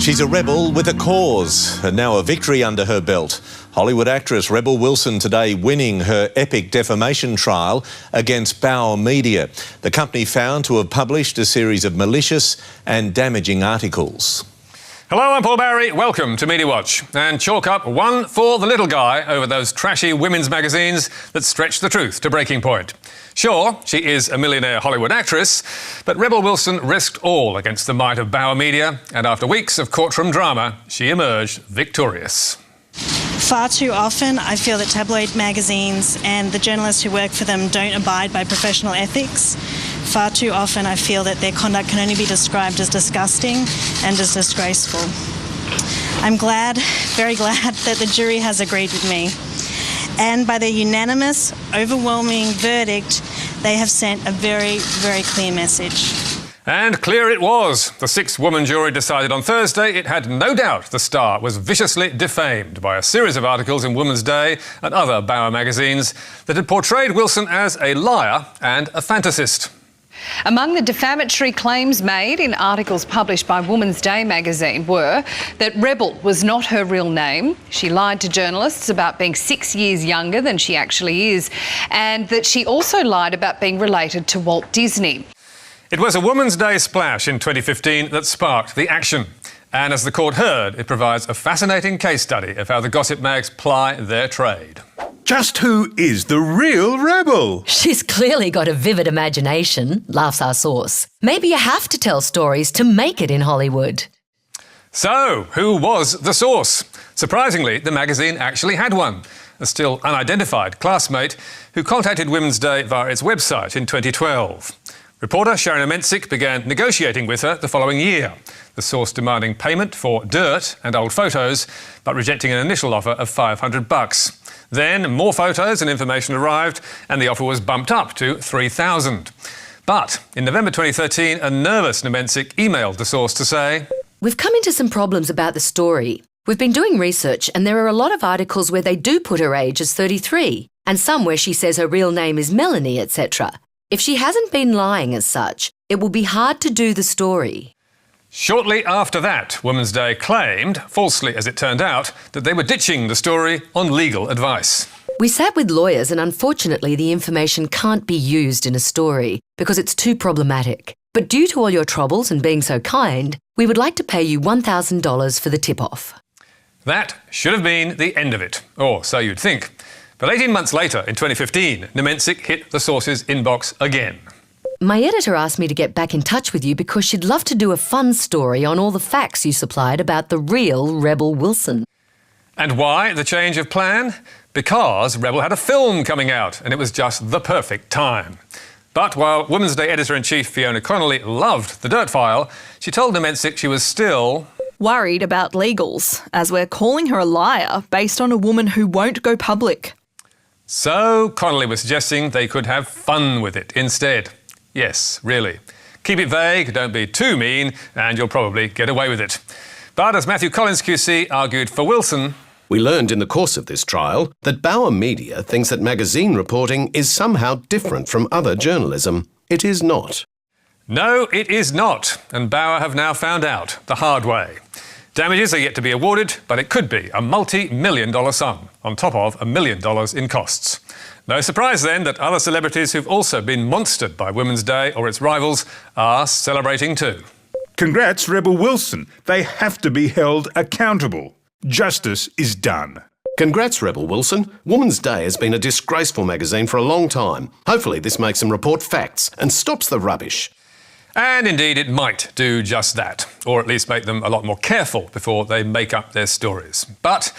She's a rebel with a cause, and now a victory under her belt. Hollywood actress Rebel Wilson today winning her epic defamation trial against Bauer Media, the company found to have published a series of malicious and damaging articles. Hello, I'm Paul Barry. Welcome to Media Watch. And chalk up one for the little guy over those trashy women's magazines that stretch the truth to breaking point. Sure, she is a millionaire Hollywood actress, but Rebel Wilson risked all against the might of Bauer Media, and after weeks of courtroom drama, she emerged victorious. Far too often, I feel that tabloid magazines and the journalists who work for them don't abide by professional ethics. Far too often, I feel that their conduct can only be described as disgusting and as disgraceful. I'm glad, very glad, that the jury has agreed with me. And by their unanimous, overwhelming verdict, they have sent a very, very clear message. And clear it was. The six-woman jury decided on Thursday it had no doubt the star was viciously defamed by a series of articles in Woman's Day and other Bauer magazines that had portrayed Wilson as a liar and a fantasist. Among the defamatory claims made in articles published by Woman's Day magazine were that Rebel was not her real name, she lied to journalists about being 6 years younger than she actually is, and that she also lied about being related to Walt Disney. It was a Woman's Day splash in 2015 that sparked the action. And as the court heard, it provides a fascinating case study of how the gossip mags ply their trade. Just who is the real Rebel? She's clearly got a vivid imagination, laughs our source. Maybe you have to tell stories to make it in Hollywood. So, who was the source? Surprisingly, the magazine actually had one. A still unidentified classmate who contacted Women's Day via its website in 2012. Reporter Sharon Amensic began negotiating with her the following year, the source demanding payment for dirt and old photos, but rejecting an initial offer of $500. Then more photos and information arrived, and the offer was bumped up to $3,000. But in November 2013, a nervous Amensic emailed the source to say, "We've come into some problems about the story. We've been doing research, and there are a lot of articles where they do put her age as 33, and some where she says her real name is Melanie, etc. If she hasn't been lying as such, it will be hard to do the story." Shortly after that, Women's Day claimed, falsely as it turned out, that they were ditching the story on legal advice. "We sat with lawyers and unfortunately the information can't be used in a story because it's too problematic. But due to all your troubles and being so kind, we would like to pay you $1,000 for the tip-off." That should have been the end of it, or so you'd think. But 18 months later, in 2015, Amensic hit the source's inbox again. "My editor asked me to get back in touch with you because she'd love to do a fun story on all the facts you supplied about the real Rebel Wilson." And why the change of plan? Because Rebel had a film coming out, and it was just the perfect time. But while Women's Day editor-in-chief Fiona Connolly loved the dirt file, she told Amensic she was still worried about legals, as we're calling her a liar based on a woman who won't go public. So Connolly was suggesting they could have fun with it instead. Yes, really. Keep it vague, don't be too mean, and you'll probably get away with it. But as Matthew Collins QC argued for Wilson, "We learned in the course of this trial that Bauer Media thinks that magazine reporting is somehow different from other journalism. It is not." No, it is not, and Bauer have now found out the hard way. Damages are yet to be awarded, but it could be a multi-million-dollar sum, on top of $1 million in costs. No surprise then that other celebrities who've also been monstered by Women's Day or its rivals are celebrating too. Congrats, Rebel Wilson. They have to be held accountable. Justice is done. Congrats, Rebel Wilson. Woman's Day has been a disgraceful magazine for a long time. Hopefully this makes them report facts and stops the rubbish. And indeed it might do just that, or at least make them a lot more careful before they make up their stories. But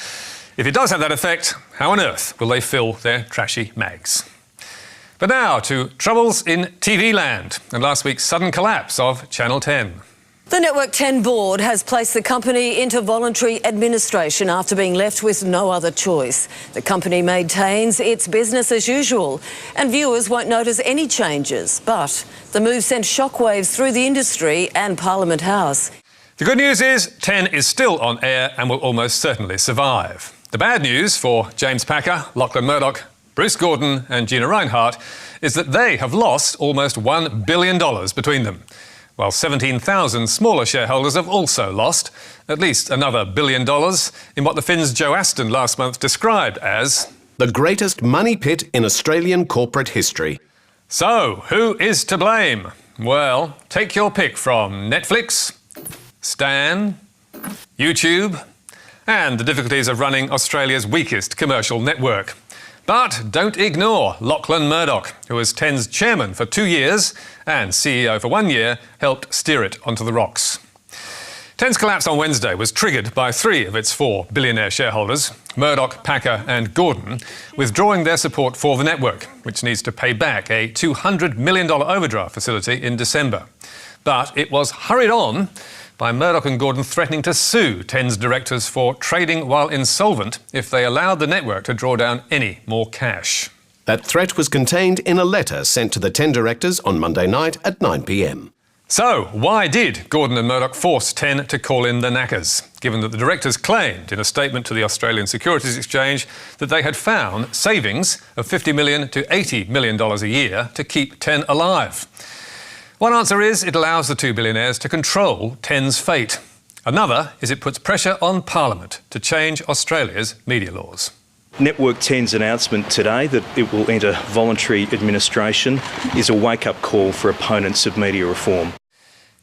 if it does have that effect, how on earth will they fill their trashy mags? But now to troubles in TV land and last week's sudden collapse of Channel 10. The Network 10 board has placed the company into voluntary administration after being left with no other choice. The company maintains its business as usual and viewers won't notice any changes. But the move sent shockwaves through the industry and Parliament House. The good news is 10 is still on air and will almost certainly survive. The bad news for James Packer, Lachlan Murdoch, Bruce Gordon and Gina Reinhart is that they have lost almost $1 billion between them. while 17,000 smaller shareholders have also lost at least another $1 billion in what the Finn's Joe Aston last month described as the greatest money pit in Australian corporate history. So, who is to blame? Well, take your pick from Netflix, Stan, YouTube, and the difficulties of running Australia's weakest commercial network. But don't ignore Lachlan Murdoch, who was Ten's chairman for 2 years and CEO for 1 year, helped steer it onto the rocks. Ten's collapse on Wednesday was triggered by 3 of its 4 billionaire shareholders, Murdoch, Packer and Gordon, withdrawing their support for the network, which needs to pay back a $200 million overdraft facility in December. But it was hurried on by Murdoch and Gordon threatening to sue Ten's directors for trading while insolvent if they allowed the network to draw down any more cash. That threat was contained in a letter sent to the 10 directors on Monday night at 9 p.m. So, why did Gordon and Murdoch force Ten to call in the knackers, given that the directors claimed in a statement to the Australian Securities Exchange that they had found savings of $50 million to $80 million a year to keep Ten alive? One answer is it allows the 2 billionaires to control Ten's fate. Another is it puts pressure on Parliament to change Australia's media laws. Network 10's announcement today that it will enter voluntary administration is a wake-up call for opponents of media reform.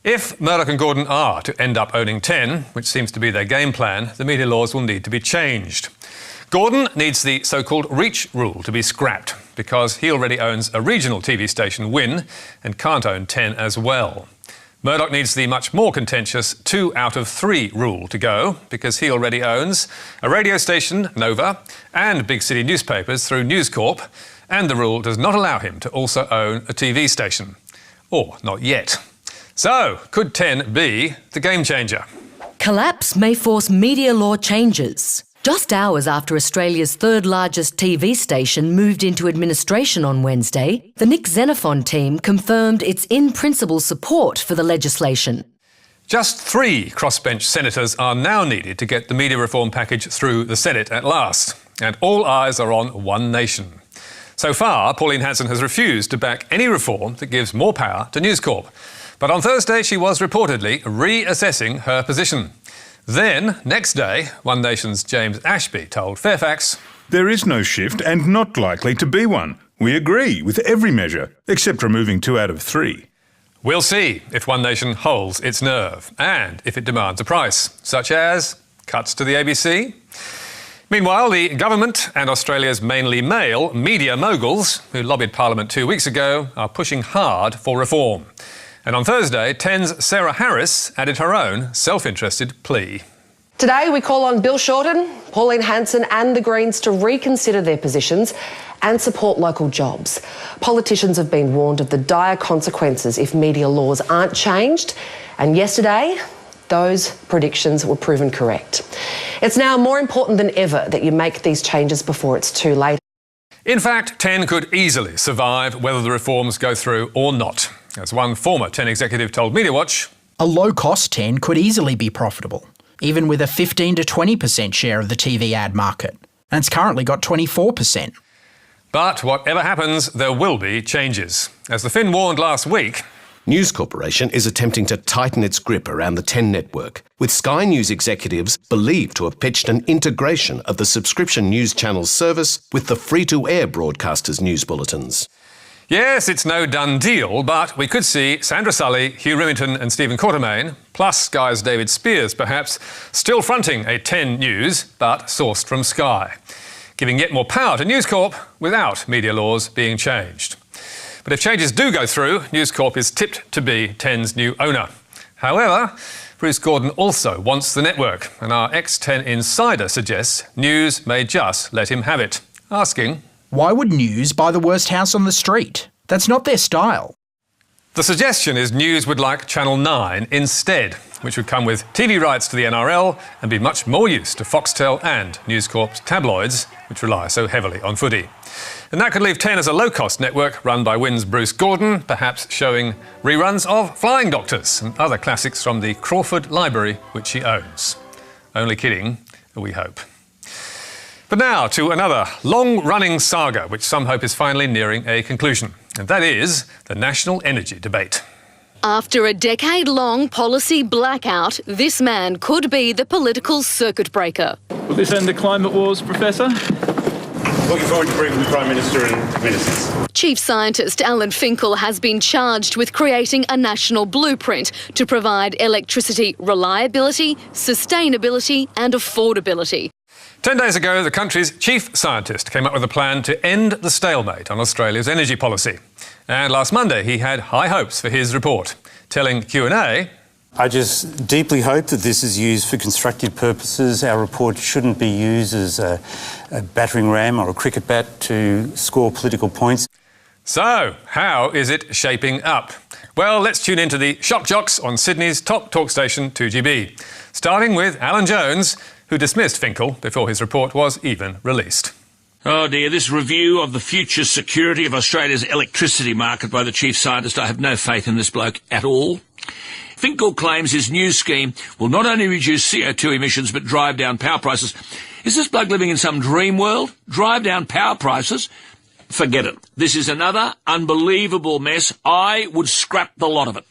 If Murdoch and Gordon are to end up owning 10, which seems to be their game plan, the media laws will need to be changed. Gordon needs the so-called reach rule to be scrapped because he already owns a regional TV station, Win, and can't own 10 as well. Murdoch needs the much more contentious 2 out of 3 rule to go because he already owns a radio station, Nova, and big city newspapers through News Corp, and the rule does not allow him to also own a TV station. Or not yet. So, could 10 be the game changer? Collapse may force media law changes. Just hours after Australia's third largest TV station moved into administration on Wednesday, the Nick Xenophon team confirmed its in-principle support for the legislation. Just 3 crossbench senators are now needed to get the media reform package through the Senate at last, and all eyes are on One Nation. So far, Pauline Hanson has refused to back any reform that gives more power to News Corp. But on Thursday, she was reportedly reassessing her position. Then, next day, One Nation's James Ashby told Fairfax, There is no shift and not likely to be one. We agree with every measure, except removing 2 out of 3. We'll see if One Nation holds its nerve and if it demands a price, such as cuts to the ABC. Meanwhile, the government and Australia's mainly male media moguls, who lobbied Parliament 2 weeks ago, are pushing hard for reform. And on Thursday, 10's Sarah Harris added her own self-interested plea. Today we call on Bill Shorten, Pauline Hanson and the Greens to reconsider their positions and support local jobs. Politicians have been warned of the dire consequences if media laws aren't changed, and yesterday those predictions were proven correct. It's now more important than ever that you make these changes before it's too late. In fact, 10 could easily survive whether the reforms go through or not. As one former 10 executive told MediaWatch, a low-cost 10 could easily be profitable, even with a 15 to 20% share of the TV ad market. And it's currently got 24%. But whatever happens, there will be changes. As the Finn warned last week, News Corporation is attempting to tighten its grip around the 10 network, with Sky News executives believed to have pitched an integration of the subscription news channel's service with the free-to-air broadcasters' news bulletins. Yes, it's no done deal, but we could see Sandra Sully, Hugh Remington and Stephen Quartermain, plus Sky's David Spears perhaps, still fronting a 10 News, but sourced from Sky, giving yet more power to News Corp without media laws being changed. But if changes do go through, News Corp is tipped to be 10's new owner. However, Bruce Gordon also wants the network, and our ex-10 insider suggests News may just let him have it, asking, why would News buy the worst house on the street? That's not their style. The suggestion is News would like Channel 9 instead, which would come with TV rights to the NRL and be much more use to Foxtel and News Corp's tabloids, which rely so heavily on footy. And that could leave 10 as a low-cost network run by Win's Bruce Gordon, perhaps showing reruns of Flying Doctors and other classics from the Crawford Library, which he owns. Only kidding, we hope. But now to another long-running saga which some hope is finally nearing a conclusion, and that is the national energy debate. After a decade-long policy blackout, this man could be the political circuit breaker. Will this end the climate wars, Professor? Looking forward to briefing the Prime Minister in ministers. Chief Scientist Alan Finkel has been charged with creating a national blueprint to provide electricity reliability, sustainability and affordability. 10 days ago, the country's chief scientist came up with a plan to end the stalemate on Australia's energy policy. And last Monday, he had high hopes for his report, telling Q&A, I just deeply hope that this is used for constructive purposes. Our report shouldn't be used as a battering ram or a cricket bat to score political points. So, how is it shaping up? Well, let's tune into the shock jocks on Sydney's top talk station 2GB, starting with Alan Jones, who dismissed Finkel before his report was even released. Oh dear, this review of the future security of Australia's electricity market by the chief scientist, I have no faith in this bloke at all. Finkel claims his new scheme will not only reduce CO2 emissions but drive down power prices. Is this bloke living in some dream world? Drive down power prices? Forget it. This is another unbelievable mess. I would scrap the lot of it.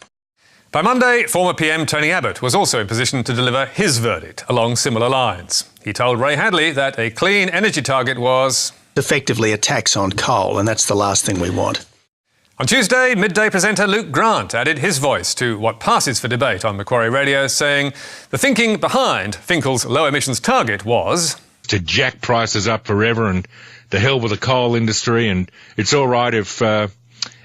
By Monday, former PM Tony Abbott was also in position to deliver his verdict along similar lines. He told Ray Hadley that a clean energy target was effectively a tax on coal, and that's the last thing we want. On Tuesday, midday presenter Luke Grant added his voice to what passes for debate on Macquarie Radio, saying the thinking behind Finkel's low emissions target was to jack prices up forever and to hell with the coal industry, and it's all right if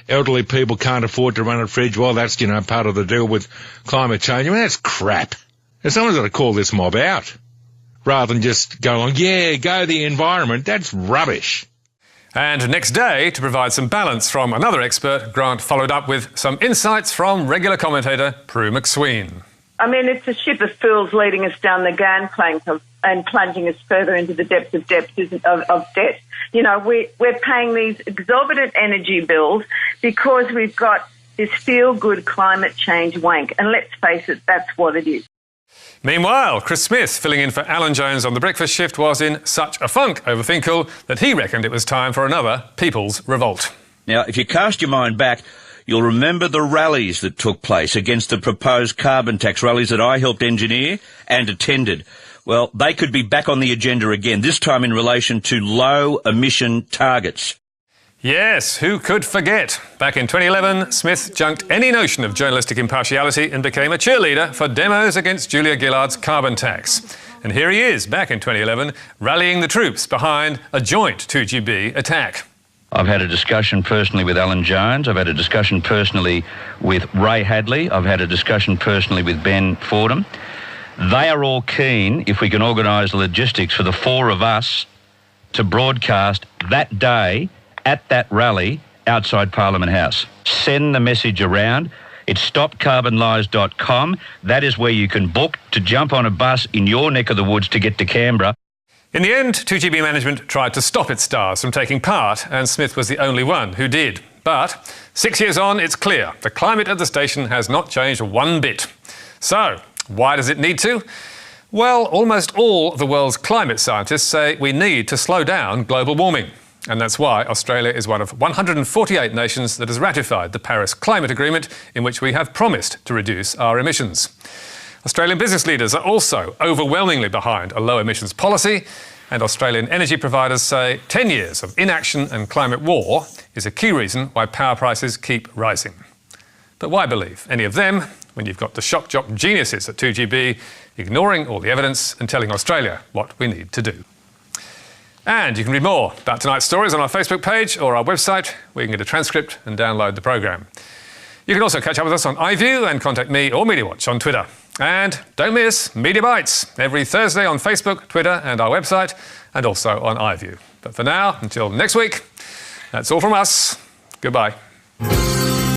elderly people can't afford to run a fridge. Well, that's, part of the deal with climate change. I mean, that's crap. And someone's got to call this mob out rather than just go along, yeah, go the environment. That's rubbish. And next day, to provide some balance from another expert, Grant followed up with some insights from regular commentator Prue McSween. I mean, it's a ship of fools leading us down the gangplank and plunging us further into the depths of debt. We're paying these exorbitant energy bills because we've got this feel-good climate change wank. And let's face it, that's what it is. Meanwhile, Chris Smith, filling in for Alan Jones on the breakfast shift, was in such a funk over Finkel that he reckoned it was time for another people's revolt. Now, if you cast your mind back, you'll remember the rallies that took place against the proposed carbon tax, rallies that I helped engineer and attended. Well, they could be back on the agenda again, this time in relation to low emission targets. Yes, who could forget? Back in 2011, Smith junked any notion of journalistic impartiality and became a cheerleader for demos against Julia Gillard's carbon tax. And here he is, back in 2011, rallying the troops behind a joint 2GB attack. I've had a discussion personally with Alan Jones. I've had a discussion personally with Ray Hadley. I've had a discussion personally with Ben Fordham. They are all keen, if we can organise the logistics for the four of us to broadcast that day at that rally outside Parliament House. Send the message around. It's stopcarbonlies.com. That is where you can book to jump on a bus in your neck of the woods to get to Canberra. In the end, 2GB management tried to stop its stars from taking part, and Smith was the only one who did. But 6 years on, it's clear the climate at the station has not changed one bit. So, why does it need to? Well, almost all the world's climate scientists say we need to slow down global warming. And that's why Australia is one of 148 nations that has ratified the Paris Climate Agreement, in which we have promised to reduce our emissions. Australian business leaders are also overwhelmingly behind a low emissions policy, and Australian energy providers say 10 years of inaction and climate war is a key reason why power prices keep rising. But why believe any of them when you've got the shock jock geniuses at 2GB ignoring all the evidence and telling Australia what we need to do? And you can read more about tonight's stories on our Facebook page or our website, where you can get a transcript and download the programme. You can also catch up with us on iView and contact me or MediaWatch on Twitter. And don't miss Media Bites every Thursday on Facebook, Twitter and our website, and also on iView. But for now, until next week, that's all from us. Goodbye.